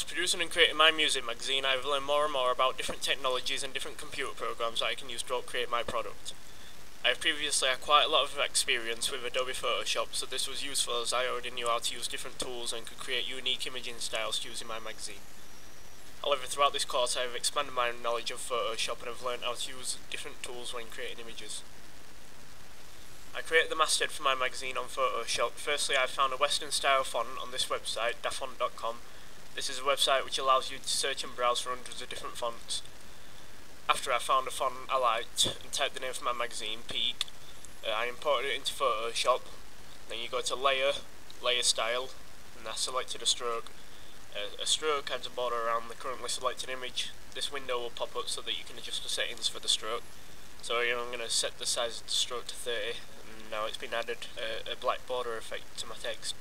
Whilst producing and creating my music magazine, I've learned more and more about different technologies and different computer programs that I can use to help create my product. I have previously had quite a lot of experience with Adobe Photoshop, so this was useful as I already knew how to use different tools and could create unique imaging styles using my magazine. However, throughout this course I have expanded my knowledge of Photoshop and have learned how to use different tools when creating images. I created the masthead for my magazine on Photoshop. Firstly, I found a Western style font on this website, dafont.com. This is a website which allows you to search and browse for hundreds of different fonts. After I found a font I liked and typed the name for my magazine, Peak, I imported it into Photoshop. Then you go to Layer, Layer Style, and I selected a stroke. A stroke adds a border around the currently selected image. This window will pop up so that you can adjust the settings for the stroke. So I'm going to set the size of the stroke to 30, and now it's been added a black border effect to my text.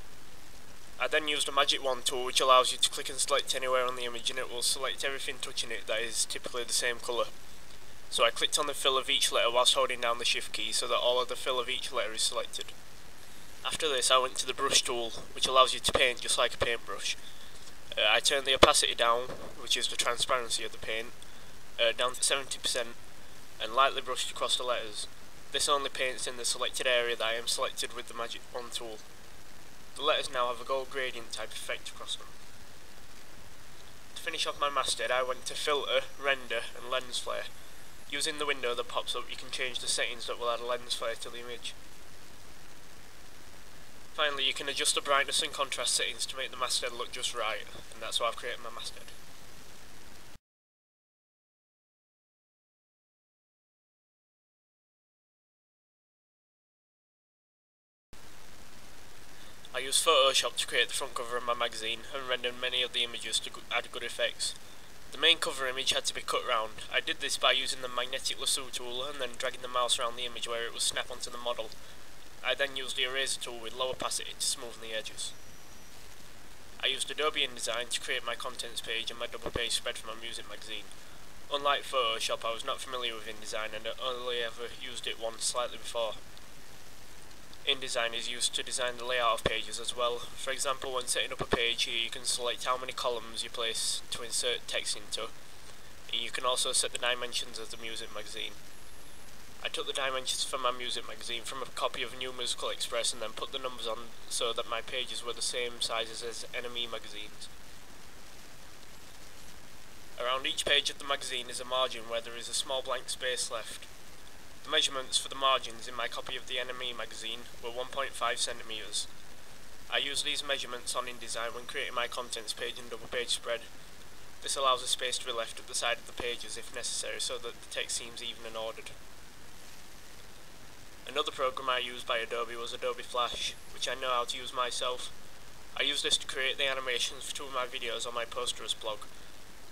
I then used a Magic Wand tool which allows you to click and select anywhere on the image and it will select everything touching it that is typically the same colour. So I clicked on the fill of each letter whilst holding down the shift key so that all of the fill of each letter is selected. After this I went to the brush tool, which allows you to paint just like a paintbrush. I turned the opacity down, which is the transparency of the paint, down to 70%, and lightly brushed across the letters. This only paints in the selected area that I am selected with the Magic Wand tool. The letters now have a gold gradient type effect across them. To finish off my masthead I went to Filter, Render and Lens Flare. Using the window that pops up you can change the settings that will add a lens flare to the image. Finally you can adjust the brightness and contrast settings to make the masthead look just right, and that's why I've created my masthead. I used Photoshop to create the front cover of my magazine and rendered many of the images to add good effects. The main cover image had to be cut round. I did this by using the magnetic lasso tool and then dragging the mouse around the image where it would snap onto the model. I then used the eraser tool with low opacity to smoothen the edges. I used Adobe InDesign to create my contents page and my double page spread for my music magazine. Unlike Photoshop, I was not familiar with InDesign and had only ever used it once slightly before. InDesign is used to design the layout of pages as well. For example, when setting up a page here you can select how many columns you place to insert text into. And you can also set the dimensions of the music magazine. I took the dimensions for my music magazine from a copy of New Musical Express and then put the numbers on so that my pages were the same sizes as NME magazines. Around each page of the magazine is a margin where there is a small blank space left. The measurements for the margins in my copy of the NME magazine were 1.5 centimeters. I used these measurements on InDesign when creating my contents page and double page spread. This allows a space to be left at the side of the pages if necessary so that the text seems even and ordered. Another program I used by Adobe was Adobe Flash, which I know how to use myself. I used this to create the animations for two of my videos on my Posterous blog,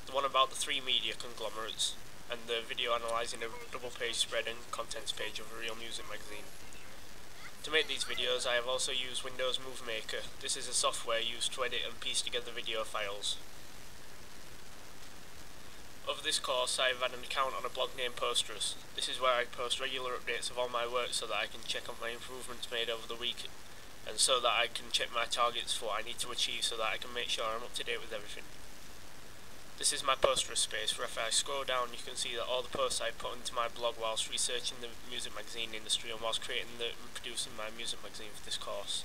the one about the 3 media conglomerates, and the video analysing a double page spread and contents page of a real music magazine. To make these videos I have also used Windows Movie Maker. This is a software used to edit and piece together video files. Over this course I have had an account on a blog named Posterous. This is where I post regular updates of all my work so that I can check on my improvements made over the week, and so that I can check my targets for what I need to achieve so that I can make sure I'm up to date with everything. This is my Posterous space, where if I scroll down you can see that all the posts I put into my blog whilst researching the music magazine industry and whilst creating and producing my music magazine for this course.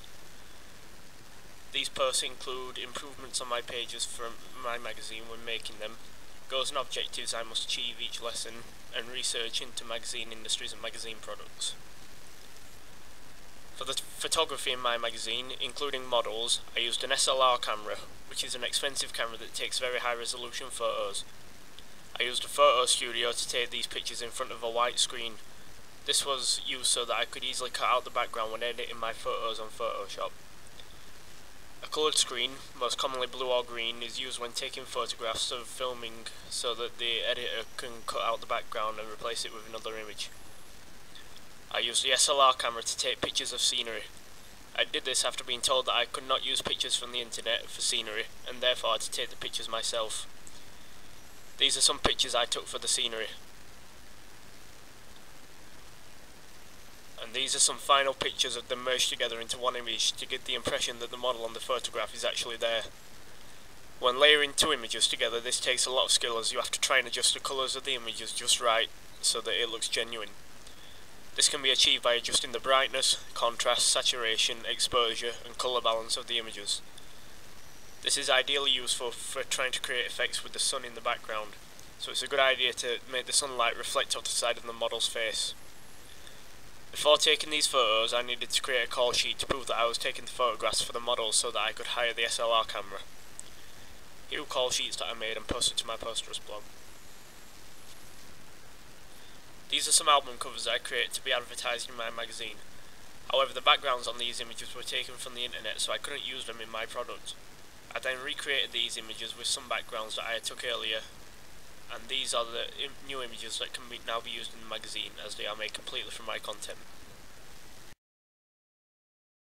These posts include improvements on my pages for my magazine when making them, goals and objectives I must achieve each lesson, and research into magazine industries and magazine products. For the photography in my magazine, including models, I used an SLR camera, which is an expensive camera that takes very high resolution photos. I used a photo studio to take these pictures in front of a white screen. This was used so that I could easily cut out the background when editing my photos on Photoshop. A coloured screen, most commonly blue or green, is used when taking photographs of filming so that the editor can cut out the background and replace it with another image. I used the SLR camera to take pictures of scenery. I did this after being told that I could not use pictures from the internet for scenery, and therefore had to take the pictures myself. These are some pictures I took for the scenery. And these are some final pictures of them merged together into one image to give the impression that the model on the photograph is actually there. When layering two images together, this takes a lot of skill, as you have to try and adjust the colours of the images just right so that it looks genuine. This can be achieved by adjusting the brightness, contrast, saturation, exposure and colour balance of the images. This is ideally useful for trying to create effects with the sun in the background, so it's a good idea to make the sunlight reflect off the side of the model's face. Before taking these photos, I needed to create a call sheet to prove that I was taking the photographs for the models so that I could hire the SLR camera. Here are call sheets that I made and posted to my Posterous blog. These are some album covers that I created to be advertised in my magazine. However, the backgrounds on these images were taken from the internet, so I couldn't use them in my product. I then recreated these images with some backgrounds that I took earlier, and these are the new images that can now be used in the magazine, as they are made completely from my content.